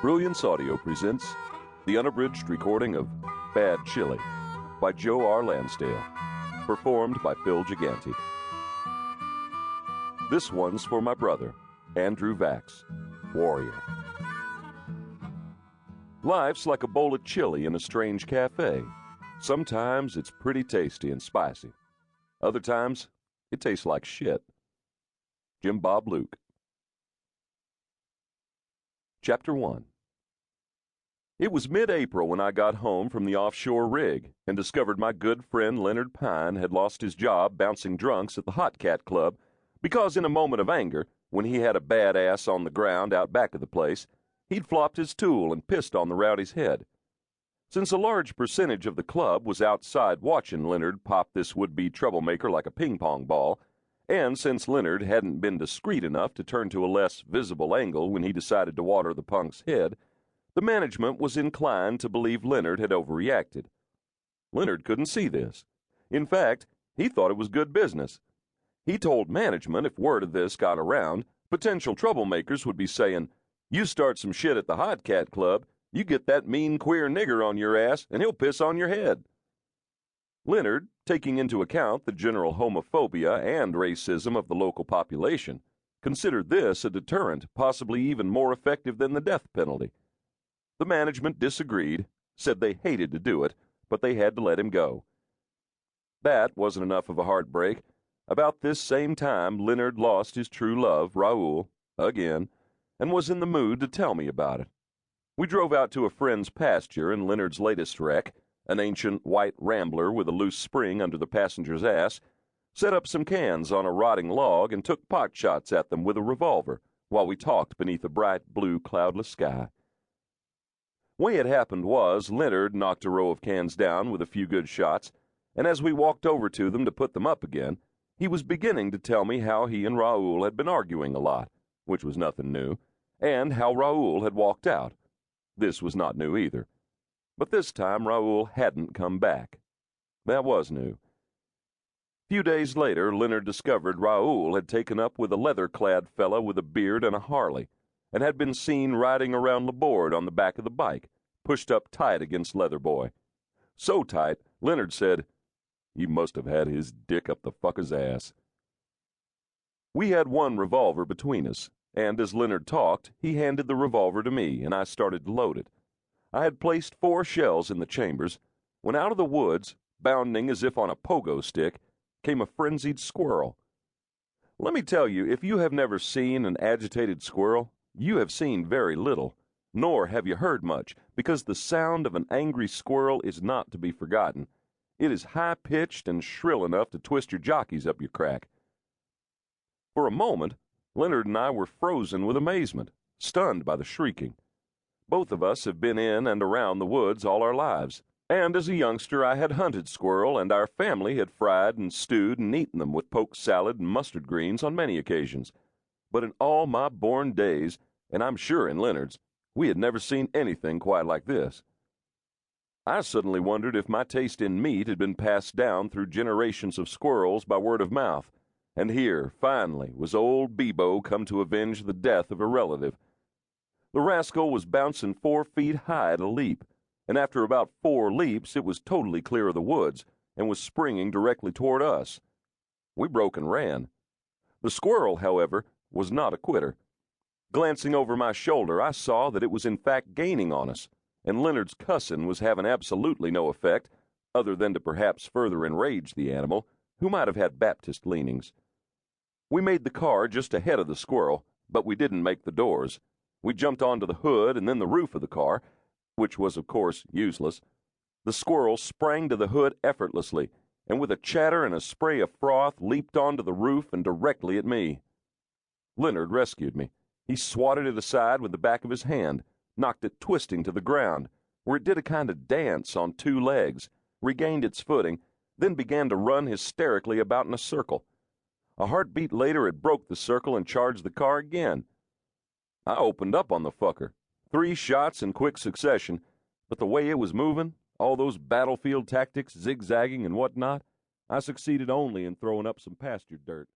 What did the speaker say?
Brilliance Audio presents the unabridged recording of Bad Chili by Joe R. Lansdale, performed by Phil Gigante. This one's for my brother, Andrew Vax, Warrior. Life's like a bowl of chili in a strange cafe. Sometimes it's pretty tasty and spicy. Other times, it tastes like shit. Jim Bob Luke. Chapter 1. It was mid-April when I got home from the offshore rig and discovered my good friend Leonard Pine had lost his job bouncing drunks at the Hot Cat Club because in a moment of anger, when he had a bad ass on the ground out back of the place, he'd flopped his tool and pissed on the rowdy's head. Since a large percentage of the club was outside watching Leonard pop this would-be troublemaker like a ping-pong ball, and since Leonard hadn't been discreet enough to turn to a less visible angle when he decided to water the punk's head, the management was inclined to believe Leonard had overreacted. Leonard couldn't see this. In fact, he thought it was good business. He told management if word of this got around, potential troublemakers would be saying, "You start some shit at the Hot Cat Club, you get that mean queer nigger on your ass, and he'll piss on your head." Leonard, taking into account the general homophobia and racism of the local population, considered this a deterrent possibly even more effective than the death penalty. The management disagreed, said they hated to do it, but they had to let him go. That wasn't enough of a heartbreak. About this same time, Leonard lost his true love, Raoul, again, and was in the mood to tell me about it. We drove out to a friend's pasture in Leonard's latest wreck, an ancient white rambler with a loose spring under the passenger's ass, set up some cans on a rotting log and took pot shots at them with a revolver while we talked beneath a bright blue cloudless sky. Way it happened was, Leonard knocked a row of cans down with a few good shots, and as we walked over to them to put them up again, he was beginning to tell me how he and Raoul had been arguing a lot, which was nothing new, and how Raoul had walked out. This was not new either. But this time Raoul hadn't come back. That was new. A few days later, Leonard discovered Raoul had taken up with a leather-clad fellow with a beard and a Harley, and had been seen riding around Laborde on the back of the bike, pushed up tight against Leatherboy. So tight, Leonard said, "He must have had his dick up the fucker's ass." We had one revolver between us, and as Leonard talked, he handed the revolver to me, and I started to load it. I had placed 4 shells in the chambers, when out of the woods, bounding as if on a pogo stick, came a frenzied squirrel. Let me tell you, if you have never seen an agitated squirrel, you have seen very little, nor have you heard much, because the sound of an angry squirrel is not to be forgotten. It is high-pitched and shrill enough to twist your jockeys up your crack. For a moment, Leonard and I were frozen with amazement, stunned by the shrieking. Both of us have been in and around the woods all our lives, and as a youngster I had hunted squirrel, and our family had fried and stewed and eaten them with poke salad and mustard greens on many occasions. But in all my born days, and I'm sure in Leonard's, we had never seen anything quite like this. I suddenly wondered if my taste in meat had been passed down through generations of squirrels by word of mouth, and here, finally, was old Bebo come to avenge the death of a relative. The rascal was bouncing 4 feet high at a leap, and after about 4 leaps it was totally clear of the woods, and was springing directly toward us. We broke and ran. The squirrel, however, was not a quitter. Glancing over my shoulder, I saw that it was in fact gaining on us, and Leonard's cussing was having absolutely no effect, other than to perhaps further enrage the animal, who might have had Baptist leanings. We made the car just ahead of the squirrel, but we didn't make the doors. We jumped onto the hood and then the roof of the car, which was, of course, useless. The squirrel sprang to the hood effortlessly, and with a chatter and a spray of froth leaped onto the roof and directly at me. Leonard rescued me. He swatted it aside with the back of his hand, knocked it twisting to the ground, where it did a kind of dance on 2 legs, regained its footing, then began to run hysterically about in a circle. A heartbeat later it broke the circle and charged the car again. I opened up on the fucker. 3 shots in quick succession, but the way it was moving, all those battlefield tactics, zigzagging and whatnot, I succeeded only in throwing up some pasture dirt.